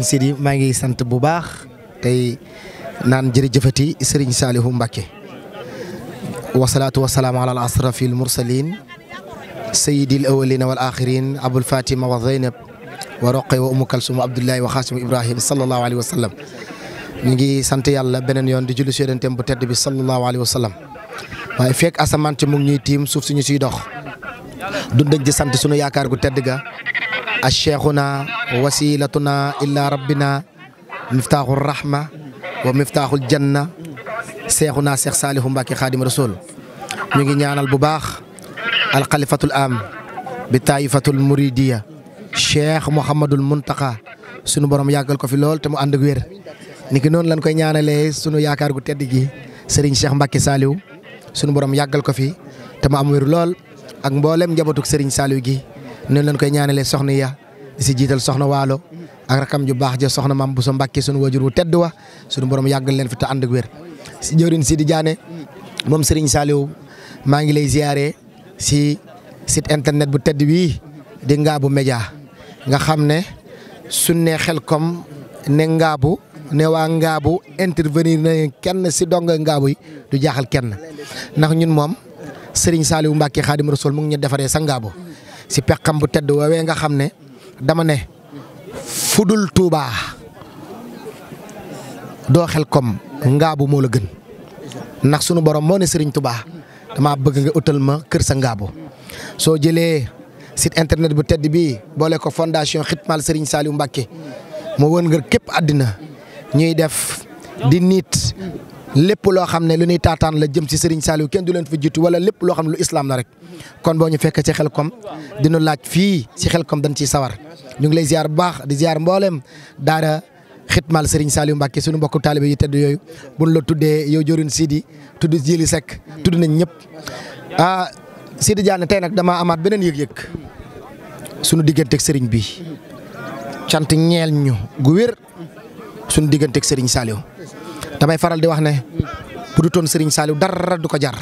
Sidi maa ngi sant bu baax tey naan jërëjëfati Serigne Saliou Mbacké wasalaatu wasalaamu ala asrafil mursalin sayyidil awwalina wal axirin abul fatima wa zaynab wa roqe wa umu kalsum wa abdullahi wa xaasimu ibrahim sallallahu alayhi wa sallam ñu ngi sant yàlla beneen yoon di julli si yonentam bu tedd bi sallallahu alayhi wa sallam waaye fekk asamaan ci mu ngi ñuy tiim suuf suñu siy dox dundañ di sant sunu yaakaar gu tedd ga acheikhuna wasilatuna illa rabbina miftaaxul rahma wa miftaaxul janna seexuna Seex Saalihu Mbàkke xaadim rasul ñu ngi ñaanal bu baax alxalifatul am bi taifatul muridiya cheikh Mouhamadul Muntaqa sunu borom yàggal ko fi lool te mu ànd ak wér ni ki noonu lañ koy ñaanalee sunu yaakaar gu tedd gi Serigne Cheikh Mbacke Saliou sunu borom yàggal ko fi te mu am wér lool ak mboolem njabootug Serigne Saliou gi. noonu lañ koy ñaanalee soxna ya di si jiital soxna waalo ak rakam ju baax ja soxna Mam Bousso Mbacke sunu wajur wu tedd wa sunu borom yàggal leen fi te ànd ak wér. si jëwrin Sidi Diané moom Serigne Saliou maa ngi lay ziare si site internet bu tedd bii di Ngabou Média nga xam ne suñ ne Xelcom ne Ngabou ne waa Ngabou intervenir na kenn si dong Ngabou yi du jaaxal kenn ndax ñun moom Serigne Saliou Mbacke Xaadim Rasul mu ngi ñu defaree sa Ngabou si peqam bu tedd woowee nga xam ne dama ne fudul Touba doo Xelcom Ngabou moo la gën ndax sunu borom moo ne Serigne Touba dama bëgg nga utal ma kër sa Ngabou soo jëlee site internet bu tedd bii boole ko fondation Xitmal Serigne Saliou Mbacke moo wën nga képp àddina ñuy def di nit lépp loo xam ne lu ñuy taataan la jëm ci Serigne Saliou kenn du leen fa jiitu wala lépp loo xam ne lu islam la rek kon boo ñu fekk ci Xelcom dinu laaj fii ci Xelcom dañ ciy sawar ñu ngi lay ziar bu baax di ziar mboolem daara Xitmal Serigne Saliou Mbacke suñu mbokku taalibe yi tedd yooyu buñ la tuddee yow jorin Sidi tudd Jili Seck tudd nañ ñëpp Sidi Diané tey nag damaa amaat beneen yëg-yëg sunu digganteeg Serigne bi cant ñeel ñu gu wér sunu digganteeg Serigne Saliou damay faral di wax ne bu du toon Serigne Saliou dara du ko jar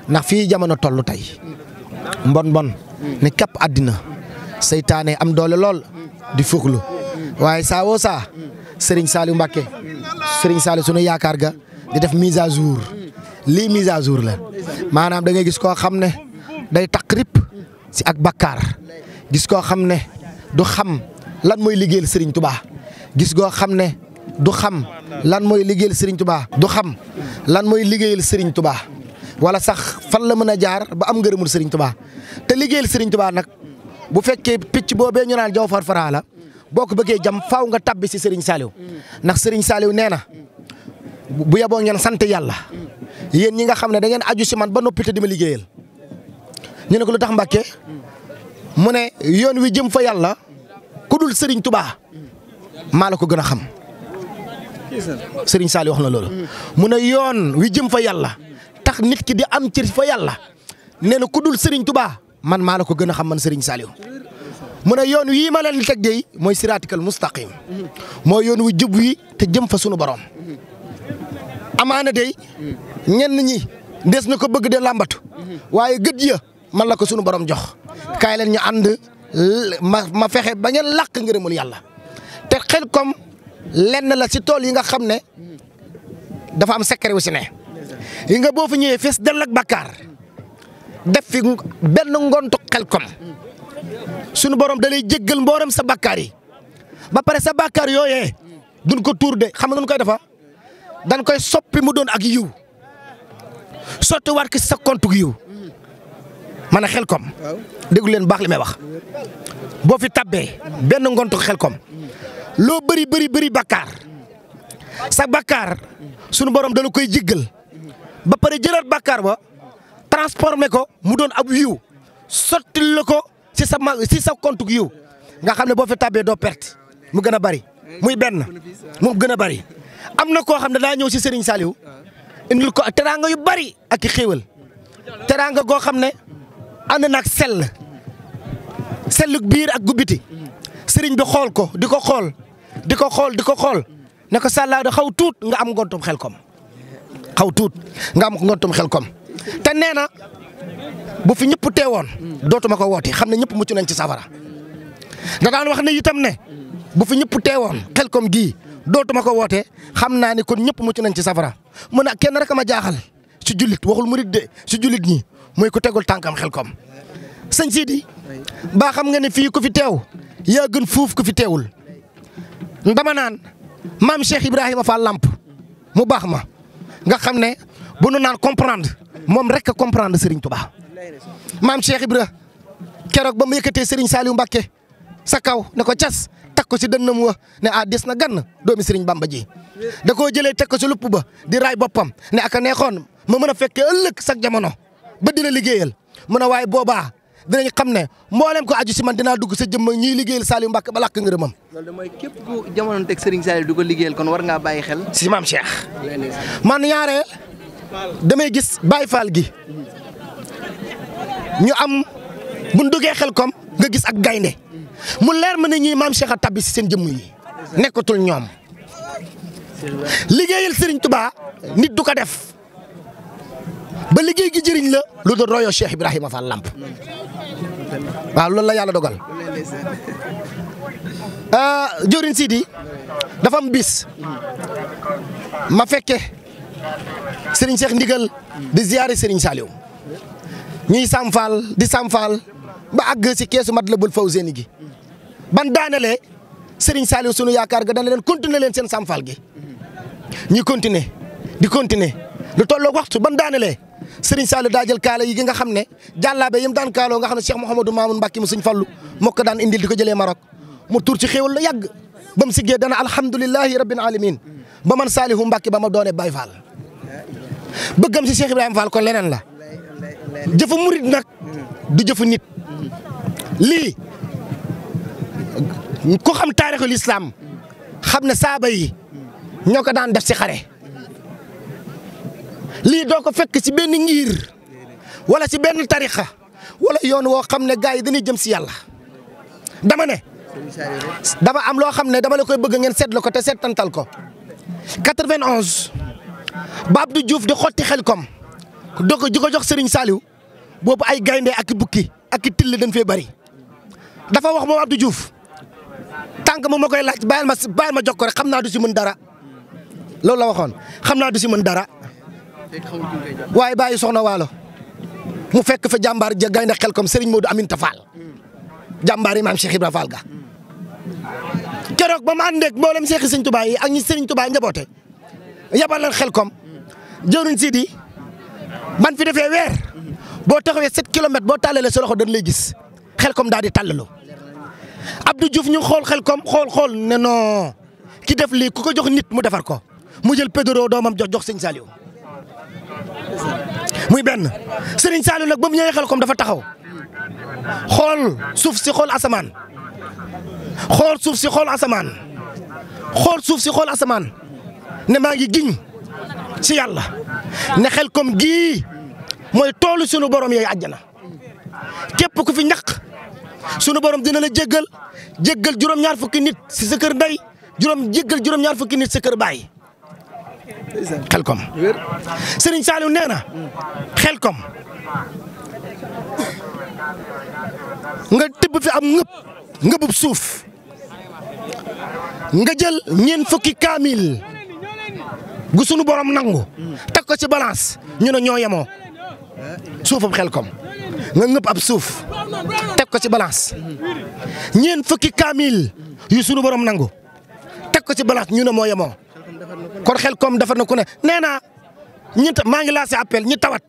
ndax fii jamono toll tey mbon ne képp àddina seytaane am doole lool di fuglu waaye saa woo saa Serigne Saliou Mbacke Serigne Saliou sunu yaakaar ga di def mise à jour lii mise à jour la maanaam da ngay gis koo xam ne day takk rip si ak bakkaar gis koo xam ne du xam lan mooy liggéeyal Serigne Touba gis koo xam ne du xam lan mooy liggéeyal Serigne Touba du xam lan mooy liggéeyal Serigne Touba wala sax fan la mën a jaar ba am ngërëmul Serigne Touba te liggéeyal Serigne Touba nag bu fekkee picc boobee ñu naan jaw farfara la boo ko bëggee jam faaw nga tabbi si Serigne Saliou ndax Serigne Saliou nee na bu yaboo ngeen sant yàlla yéen ñi nga xam ne da ngeen aju si man ba noppi te di ma liggéeyal ñu ne ko lu tax Mbacke mu ne yoon wi jëm fa yàlla ku dul Serigne Touba maa la ko gën a xam Serigne Saliou wax na loolu. mu ne yoon wi jëm fa yàlla tax nit ki di am cër fa yàlla nee na ku dul Serigne Touba man maa la ko gën a xam man Serigne Saliou. mu ne yoon wii ma leen di teg de mooy siraatikal mustaqim mooy yoon wu jub wi te jëm fa sunu borom. amaana de ñenn ñi des na ko bëgg de làmbatu waaye gët ya man la ko sunu borom jox kaay leen ñu ànd ma fexe ba ngeen làq ngërëmul yàlla te Xelcom lenn la si tool yi nga xam ne dafa am secret wu si ne yi nga boo fi ñëwee fees dell ak bakkaar def fi benn ngontu Xelcom sunu borom da lay jéggal mboolem sa bakkaar yi ba pare sa bakkaar yooyee duñ ko tuur de xam nga nu koy defa dañ koy soppi mu doon ak yiw sotti war ki sa compte gu yiw man a Xelcom déglu leen baax li may wax boo fi tabbee benn ngontu Xelcom loo bëri bakkaar sa bakkaar sunu borom dala koy jéggal ba pare jëlaat bakkaar ba transformé ko mu doon ab yiw sotti la ko si sa compte gu yiw nga xam ne boo fi tabbee doo perte mu gën a bari muy benn mu gën a bari. am na koo xam ne daa ñëw si Serigne Saliou indil ko teraanga yu bari ak i xéewal teraanga goo xam ne ànd naag selluk biir ak gubbiti Serigne bi xool ko di ko xool ne ko sàllaa da xaw tuut nga am ngontum Xelcom te nee na bu fi ñëpp teewoon dootuma ko woote xam ne ñëpp mucc nañ ci safara da daan wax ne itam ne bu fi ñëpp teewoon Xelcom gii dootuma ko woote xam naa ni kon ñëpp mucc nañ ci safara mu ne kenn rek ma jaaxal si jullit waxul murit de si jullit ñi mooy ku tegul tànkam Xelcom. sëñ Sidi ba xam nga ne fii ku fi teew yaa gën fuuf ku fi teewul dama naan maam Cheikh Ibrahima Fall Lamp mu baax ma nga xam ne bu nu naan comprendre moom rek a comprendre Serigne Touba maam Cheikh Ibra keroog ba mu yëkkatee Serigne Saliou Mbacké sa kaw ne ko cas teg ko si dënnam wa ne des na gann doomi Serigne Bamba ji da koo jëlee teg ko si lupp ba di raay boppam ne aka neexoon ma mën a fekkee ëllëg sax jamono ba dina liggéeyal mu ne waaye boobaa dinañ xam ne mboolem ko aju si man dinaa dugg sa jëmm ñuy liggéeyal Saliou Mbacké ba làkk ngërëmam. loolu mooy képp ku jamono teg Serigne Saliou du ko liggéeyal kon war ngaa bàyyi xel. si maam Cheikh man ñaare damay gis Baye Fall gi ñu am buñ duggee Xelcom nga gis ak gaynde mu leer ma ne ñii maam Cheikh a tabbi si seen jëmm yi nekkatul ñoom liggéeyal Serigne Touba nit du ko def ba liggéey gi jëriñ la lu doon royo Cheikh Ibrahima Fall Lamp waaw loolu la yàlla dogal. Jëwriñ Sidi dafa am bis ma fekke Serigne Cheikh Ndigal di ziyaare Serigne Saliou ñuy samfaal di samfaal ba àgg si keesu Matlabul Fawzeyni gi ban daanelee Serigne Saliou sunu yaakaar ga dana leen continuer leen seen samfaal gi ñuy continuer di continuer lu tolloo waxtu ban daanelee Serigne Saliou daa jël kaala yi gi nga xam ne jàllaabe yim daan kaaloo nga xam ne Cheikh Mouhamadou Mamoun Mbacké mu Serigne Fallou moo ko daan indil di ko jëlee Maroc mu tuur ci xéewal la yàgg ba mu siggee dana alhamdulillahi rabbil alamin ba man Saliou Mbacké ba ma doone Baye Fall bëggam si Cheikh Ibrahima Fall kon leneen la jëfu murit nag du jëfu nit lii ku xam taarixul islam xam ne saaba yi ñoo ko daan def si xare lii doo ko fekk ci benn ngir wala ci benn tarixa wala yoon woo xam ne gars yi dañuy jëm si yàlla dama ne dama am loo xam ne dama la koy bëgg ngeen seetlu ko te seetantal ko 91 ba Abdou Diouf di xotti Xelcom di ko jox Serigne Saliou boobu ay gaynde ak i bukki ak i till dañ fee bari dafa wax moom Abdou Diouf tànk moom ma koy laaj bàyyil ma jox ko rek xam naa du si mën dara loolu la waxoon xam naa du si mën dara waaye bàyyi soxna waalo mu fekk fa jàmbaar ja gaynde Xelcom Serigne Modou Aminta Fall jàmbaar yi maam Cheikh Ibra Fall ga keroog ba ma àndeeg mboolem Cheikh Serigne Touba yi ak ñi Serigne Touba njaboote yabal leen Xelcom jëwriñ Sidi ban fi defee weer boo taxawee 7 kilomètres boo tàllalee sa loxo dañ lay gis Xelcom daal di tàllalu Abdou Diouf ñu xool Xelcom xool ne non ki def lii ku ko jox nit mu defar ko mu jël Pedro doomam jox Serigne Saliou muy benn Serigne Saliou nag ba mu ñëwee Xelcom dafa taxaw xool suuf si xool asamaan xool suuf si xool asamaan xool suuf si xool asamaan ne maa ngi giñ ci yàlla ne Xelcom gii mooy toolu sunu borom yooyu àjjana képp ku fi ñaq sunu borom dina la jéggal juróom-ñaar fukki nit si sa kër ndey jéggal juróom-ñaar fukki nit sa kër baay. Xelcom Serigne Saliou nee na Xelcom nga tibb fi am ngëbub suuf nga jël ñeent fukki kaamil gu sunu borom nangu teg ko ci balance ñu ne ñoo yemoo suufam Xelcom nga ngëb ab suuf teg ko ci balance ñeent fukki kaamil yu sunu borom nangu teg ko ci balance ñu ne moo yemoo kon Xelcom defar na ku ne nee naa maa ngi lancé appel ñi tawat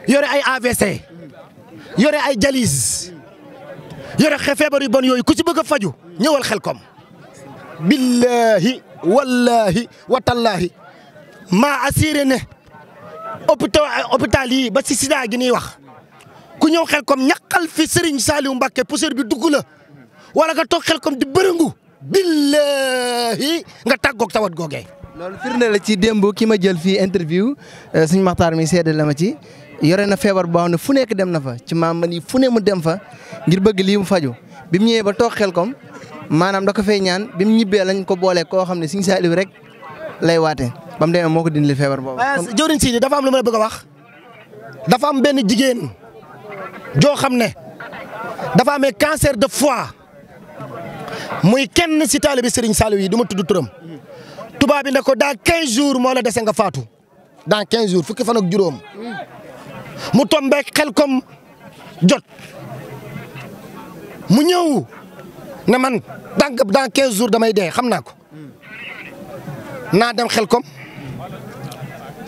yore ay AVC yore ay dialyse yore feebar yu bon yooyu ku ci bëgg a faju ñëwal Xelcom billahi wallahi watallaahi maa assuré ne hôpital yi ba si sida gi ñuy wax ku ñëw Xelcom ñaqal fi Serigne Saliou Mbacké poussière bi dugg la wala nga toog Xelcom di bërëngu billahi nga tàggoog tawat googee. loolu firnde la ci démb ki ma jël fii interview suñu Maxtaar mi seede la ma ci yore na feebar boo xam ne fu nekk dem na fa ci maam man yi fu ne mu dem fa ngir bëgg lii mu faju bi mu ñëwee ba toog Xelcom maanaam da ko fay ñaan bi mu ñibbee lañ ko boole koo xam ne Serigne Saliou rek lay waate ba mu demee moo ko dindi feebar boobu. jëwriñ Sidi dafa am lu ma la bëgg a wax dafa am benn jigéen joo xam ne dafa amee cancer de foie muy kenn si taalibe Serigne Saliou yi du ma tudd turam tubaab bi ne ko dans 15 jours moo la dese nga faatu dans 15 jours fukki fan ak juróom mu tombeek Xelkom jot mu ñëw ne man dans 15 jours damay dee xam naa ko naa dem Xelkom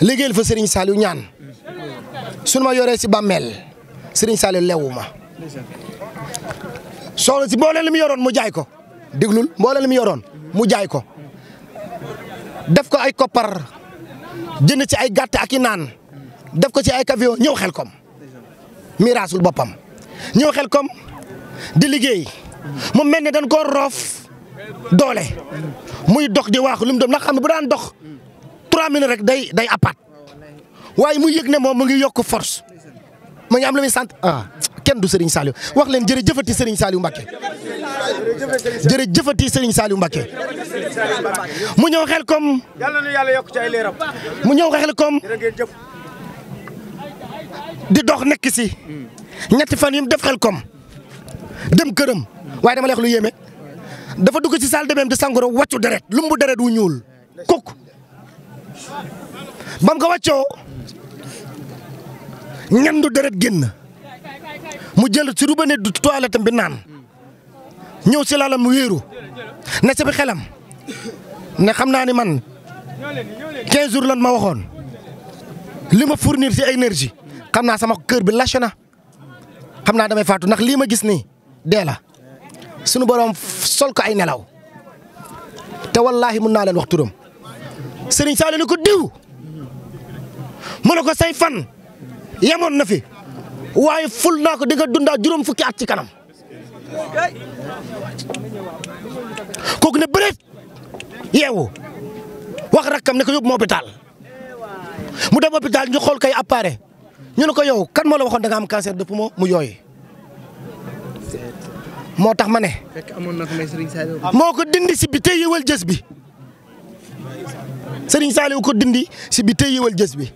liggéeyal fa Serigne Saliou ñaan sunu ma yoree si bàmmeel Serigne Saliou lewu ma soxla si mbooleem li mu yoroon mu jaay ko déglul mbooleem li mu yoroon mu jaay ko def ko ay koppar jënd ci ay gàtt ak i naan def ko ci ay camion ñëw Xelkom miraasul boppam ñëw Xelkom di liggéey mu mel ne dañ koo roof doole muy dox di waaxu lu mu doon ndax xam ne bu daan dox 3 minutes rek day apat waaye mu yëg ne moom mu ngi yokk force mu ngi am lu muy sant kenn du Serigne Saliou wax leen jërëjëfati Serigne Saliou Mbacké jërëjëfati Serigne Saliou Mbacké mu ñëw Xelkom yàlla na yàlla yokk ci ay leeram mu ñëw Xelkom di dox nekk si ñetti fan yim def Xelkom dem këram waaye dama lay wax lu yéeme dafa dugg ci salle de bain di sangoro wàccu deret lumbu deret wu ñuul kuk bam ko wàccoo ñandu deret génn mu jël ci robinet du toilette bi naan ñëw si lalam mu wéeru ne ci bi xelam ne xam naa ni man 15 jours lan ma waxoon li ma fournir ci énergie xam naa sama kër bi lâché na xam naa damay faatu ndax lii ma gis nii dee la sunu borom sol ko ay nelaw te wallaahi mun naa leen wax turam Serigne Saliou ne ko diw mu ne ko say fan yemoon na fi waaye ful naa ko di nga dundaa juróom fukki at ci kanam kooku ne bëreet yeewu wax rakkam ne ko yóbbu ma hôpital mu dem hôpital ñu xool kay appareil ñu ne ko yow kan moo la waxoon da nga am cancer de poumon mu yooy moo tax ma ne moo ko dindi si bi tey yëwal jës bi Serigne Saliou ko dindi si bi tey yëwal jës bi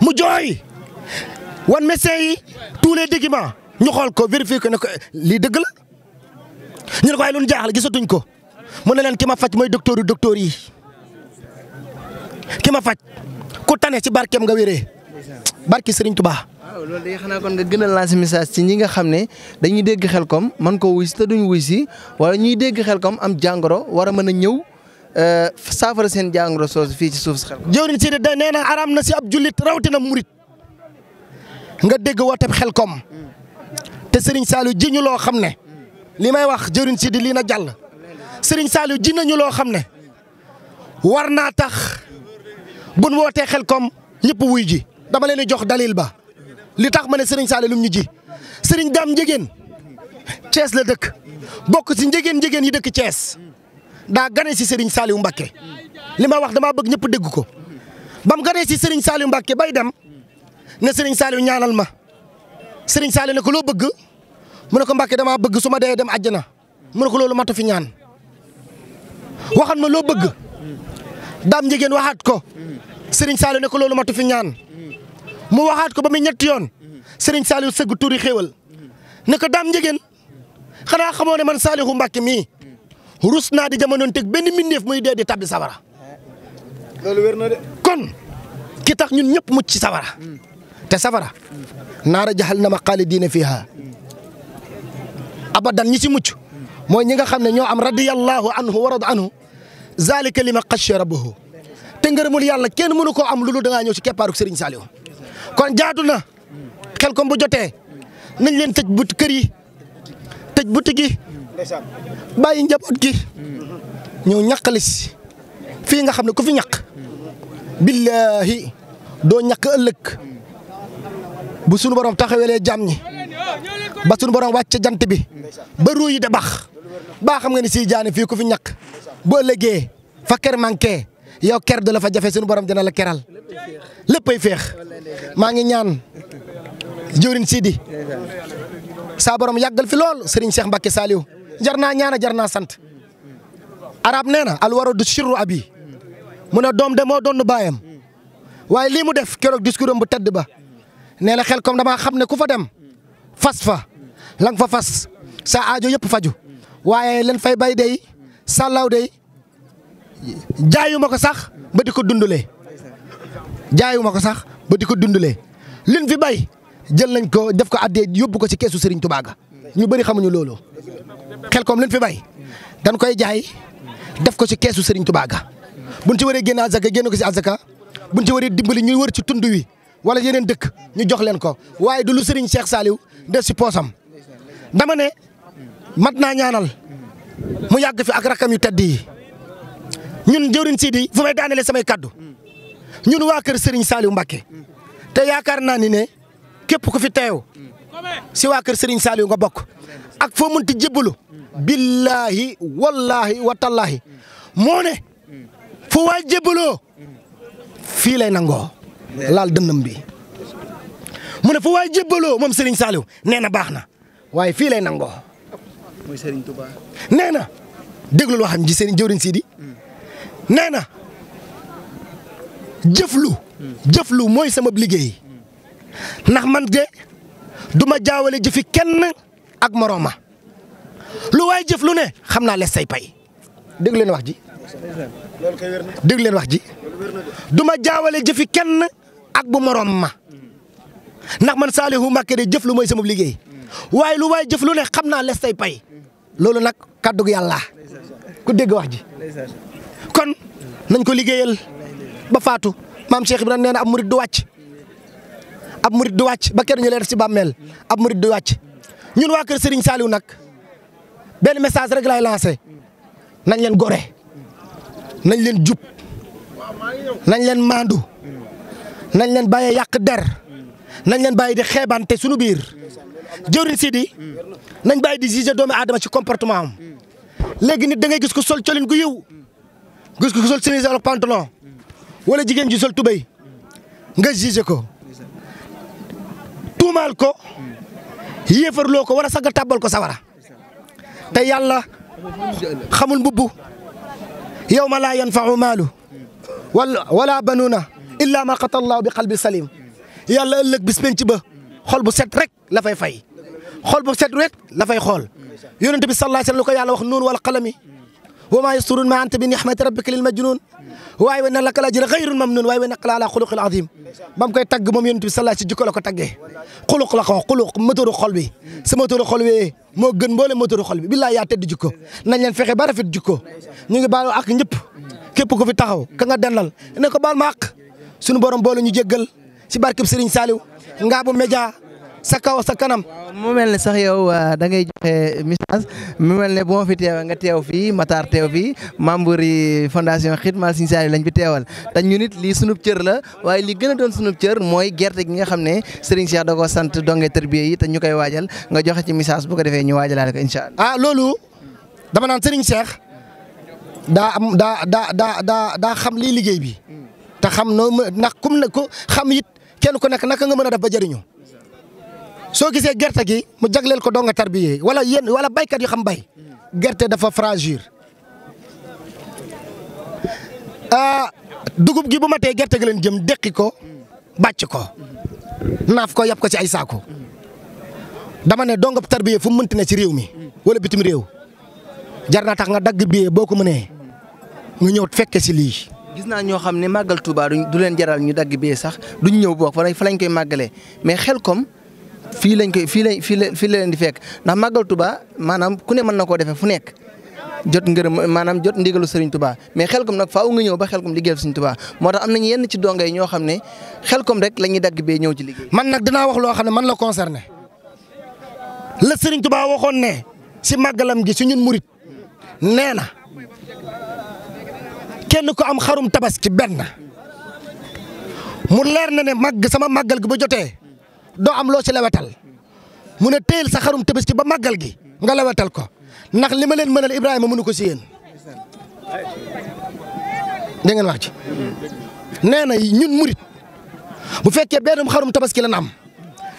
mu jooy wan médecin yi tous les documents ñu xool ko vérifier ko ne ko lii dëgg la ñu ne ko waaye lu ñu jaaxal gisatuñ ko mu ne leen ki ma faj mooy docteur yi ki ma faj ku tane ci barkeem nga wéree barki Serigne Touba. waaw loolu day xanaa kon nga gën a lancer message ci ñi nga xam ne dañuy dégg Xelkom man koo wuy si te duñ wuy si wala ñuy dégg Xelkom am jàngoro war a mën a ñëw saafara seen jàngoro soosu fii ci suuf si Xelkom. jëwriñ si da nee na araam na si ab jullit rawatina murit nga dégg wooteeb Xelkom te Serigne Saliou ji ñu loo xam ne li may wax jëwriñ si di lii na jàll Serigne Saliou ji nañu loo xam ne war naa tax buñ wootee Xelkom ñëpp wuy ji dama leen di jox dalil ba li tax ma ne Serigne Saliou lum ñu ji Serigne Dame Njëgeen Thiès la dëkk bokk si njëgeen yi dëkk Thiès daa gane si Serigne Saliou Mbacké li ma wax damaa bëgg ñëpp dégg ko bam gane si Serigne Saliou Mbacké bay dem ne Serigne Saliou ñaanal ma Serigne Saliou ne ko loo bëgg mu ne ko Mbacké damaa bëgg su ma dee dem àjjana mu ne ko loolu matu fi ñaan waxan ma loo bëgg Dame Njëgeen waxaat ko Serigne Saliou ne ko loolu matu fi ñaan mu waxaat ko ba muy ñetti yoon Serigne Saliou sëgg turi xéewal ne ko Dame Njëgeen xanaa xamoo ne man Saliou Mbacké mii rus naa di jamonoon teg benn mbindeef muy dee di tabbi sawara loolu wér na de. kon ki tax ñun ñëpp mucc ci sawara te sawara naara jahannama xaalidiina fiihaa abadan ñi ci mucc mooy ñi nga xam ne ñoo am radiyallahu anhu wa radu anhu zalika liman xashiya rabbahu te ngërëmul yàlla kenn mënu koo am lu dul da ngaa ñëw ci keppaaruk Serigne Saliou kon jaadu na Xelkom bu jotee nañ leen tëj but kër yi tëj butik yi bàyyi njaboot gi ñëw ñàqalis fii nga xam ne ku fi ñàq billahi doo ñàkk ëllëg bu sunu borom taxawelee jàmm ñi ba sunu borom wàcce jant bi ba ruu yi de bax baa xam nga ni si jaane fii ku fi ñàkk boo ëllëgee fa ker manqué yow ker du la fa jafe sunu borom dina la keral léppay féex maa ngi ñaan jëwriñ Sidi saa borom yàggal fi lool Serigne Cheikh Mbacké Saliou jar naa ñaana jar naa sant arab nee na al waradu sirru abi mu ne doom de moo doon baayam waaye lii mu def keroog discours am bu tedd ba nee na Xelkom damaa xam ne ku fa dem fas fa lang fa fas sa aajo yëpp faju waaye leen fay bay day sàllaaw day jaayuma ko sax ba di ko dundalee jaayuma ko sax ba di ko dundalee liñ fi bay jël nañ ko def ko addee yóbbu ko ci keesu Serigne Touba ga ñu bëri xamuñu loolu Xelcom liñ fi bay dañ koy jaay def ko ci keesu Serigne Touba ga buñ ci waree génn azaka génn ko ci azaka buñ ci waree dimbali ñuy wër ci tund wi wala yeneen dëkk ñu jox leen ko waaye du lu Serigne Cheikh Saliou def ci poosam dama ne mat naa ñaanal mu yàgg fi ak rakam yu tedd yi ñun jëwriñ Sidi fu may daanelee samay kaddu ñun waa kër Serigne Saliou Mbacké te yaakaar naa ni ne képp ku fi teew si waa kër Serigne Saliou nga bokk ak foo mënti jébbalu billahi wallahi wa tallahi moo ne fu waay jébbaloo fii lay nangoo laal dënnam bi mu ne fu waay jébbaloo moom Serigne Saliou nee na baax na waaye fii lay nangoo muy Serigne Touba nee na déglul waxam ji Serigne jëwriñ Sidi nee na jëflu mooy sama liggéey ndax man de duma jaawale jëfi kenn ak morooma lu waay jëf lu ne xam naa les say pay dégg leen wax ji dégg leen wax ji duma jaawale jëfi kenn ak bu moroom ma ndax man Saliou Mbacké de jëf lu mooy sama liggéey waaye lu waay jëf lu ne xam naa les say pay loolu nag kàddug yàlla ku dégg wax ji kon nañ ko liggéeyal ba faatu maam Cheikh Ibrahima nee na ab murid du wàcc ab murid du wàcc ba kenn ñu leen def ci bàmmeel ab murid du wàcc ñun waa kër Serigne Saliou nag benn message rek lay lancé nañ leen gore nañ leen jub nañ leen maandu nañ leen bàyyee yàq der nañ leen bàyyi di xeebante suñu biir jëwriñ Sidi nañ bàyyi di juger doomu aadama ci comportement am léegi nit da ngay gis ko sol colin gu yiw gis ko sol chemise ak pantalon wala jigéen ji sol tubéy nga juger ko tuumaal ko yéefarloo ko wala sax nga tàbbal ko sawara te yàlla xamul mbubbu yawma laa yanfa'u maalu wala banuuna illa ma qata Allahu bi qalbi salim yàlla ëllëg bis penc ba xol bu set rek la fay fay xol bu set rek la fay xool yonent bi sallallahu alayhi wa sallam lu ko yàlla wax nuun wal qalami wa maa yasturuun ma anta bi ni'mati rabbika lil majnuun waaye wa inna laka la ajran ghayrun mamnuun waaye wa innaka la ala xuluqin azim ba mu koy tagg moom yonent bi sallallahu alayhi wa sallam ci jikko la ko taggee xuluq la ko xuluq motoru xol bi sa motoru xol bi moo gën mboole motoru xol bi billaay yaa tedd jikko nañ leen fexe ba rafet jikko ñu ngi baal ak ñëpp képp ku fi taxaw ka nga dendal ne ko baal ma ak suñu borom boole ñu jéggal ci barkeb Serigne Saliou Ngabou Média sa kaw sa kanam. mu mel ne sax yow da ngay joxe message mu mel ne bu ma fi teewee nga teew fii Matar teew fii membre yi fondation Xidmal Serigne Saliou lañ fi teewal te ñun it lii sunub cër la waaye li gën a doon sunub cër mooy gerte gi nga xam ne Serigne Cheikh da koo sant donge tërbiye yi te ñu koy waajal nga joxe ci message bu ko defee ñu waajalaale ko incha allah. loolu dama naan Serigne Cheikh daa xam lii liggéey bi te xam noo ndax kum ne ko xam it kenn ku nekk naka nga mën a def ba jëriñu. soo gisee gerte gi mu jagleel ko donga tarbiye wala yéen wala baykat yu xam bay gerte dafa fragile dugub gi bu matee gerte gi leen jëm deqi ko bàcc ko naaf ko yab ko ci ay saako dama ne donga tarbiye fu mu mënti ne ci réew mi wala bitim réew jar naa tax nga dagg billet boo ko mënee nga ñëw fekke si lii. gis naa ñoo xam ne màggal Touba du leen jaral ñu dagg billet sax duñ ñëw boog fa lañ koy màggalee mais Xelcom fii la leen di fekk ndax màggal Touba maanaam ku ne mën na koo defee fu nekk jot ngërëm maanaam jot ndigalu Serigne Touba mais Xelcom nag faaw nga ñëw ba Xelcom liggéeyal Serigne Touba moo tax am nañu yenn ci donga yi ñoo xam ne Xelcom rek la ñuy dagg bee ñëw ci liggéey. man nag dinaa wax loo xam ne man la concerné la Serigne Touba waxoon ne si màggalam gi su ñun murit nee na kenn ko am xarum tabaski benn mu leer na ne sama màggal gi ba jotee. doo am loo ci lewetal mu ne teel sa xarum tabaski ba màggal gi nga lewetal ko ndax li ma leen mënal Ibrahima mënu ko si yéen dégg ngeen wax ci nee na ñun murit bu fekkee benn xarum tabaski la am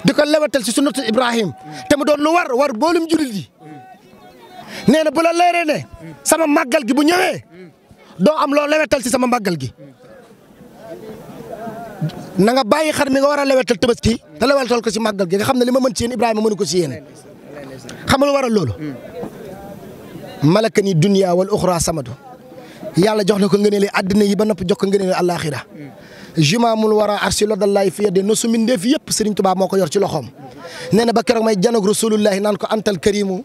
di ko lewetal si sunnatu Ibrahim te mu doon lu war boolum jullit yi nee na bu la leeree ne sama màggal gi bu ñëwee doo am loo lewetal si sama màggal gi. na nga bàyyi xar mi nga war a lewetal tabaski te lewetal ko si màggal gi nga xam ne li ma mën ci yéen Ibrahima mënu ko si yéen xam nga lu waral loolu malakani dunya wal uxra samadu yàlla jox na ko ngëneeli àddina yi ba noppi jox ko ngëneeli àllaaxira jumaamul wara arsi ladallahi fi yadi nosu mindeef yëpp Serigne Touba moo ko yor ci loxoom nee na ba keroog may janog rasulullahi naan ko antal karimu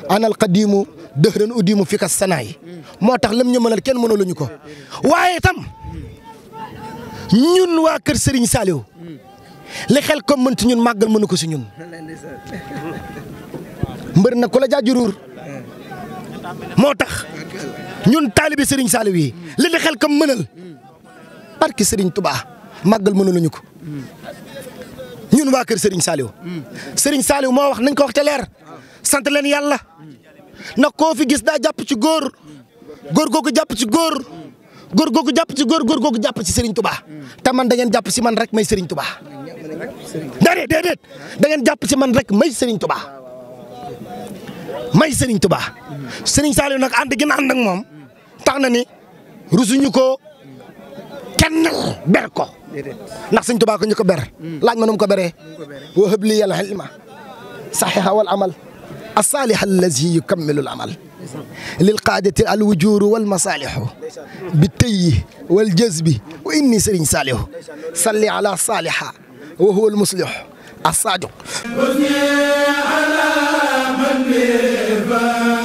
anal qadimu dëhran udimu fi ka sanaay moo tax lam ñu mënal kenn mënaluñu ko waaye itam ñun waa kër Serigne Saliou li xel comme mënti ñun màggal mënu ko si ñun mbër na ku la jaajuruur moo tax ñun taalibi Serigne Saliou yi li di xel comme mënal barke Serigne Touba màggal mënaluñu ko ñun waa kër Serigne Saliou Serigne Saliou moo wax nañ ko wax te leer sant leen yàlla na koo fi gis daa jàpp ci góor googu jàpp ci góor googu jàpp ci góor googu jàpp ci Serigne Touba te man da ngeen jàpp si man rek may Serigne Touba déedéet da ngeen jàpp si man rek may Serigne Touba may Serigne Touba Serigne Saliou nag ànd gi na ànd ak moom tax na ni rusuñu ko kennal ber ko ndax Serigne Touba ko ñu ko ber laaj ma nu mu ko beree wa hab li yal ilma saxiha wal amal الصالح الذي يكمل العمل للقادة الوجور والمصالح بالتي والجذب وإني سرين صالح صلي على صالحة وهو المصلح الصادق على من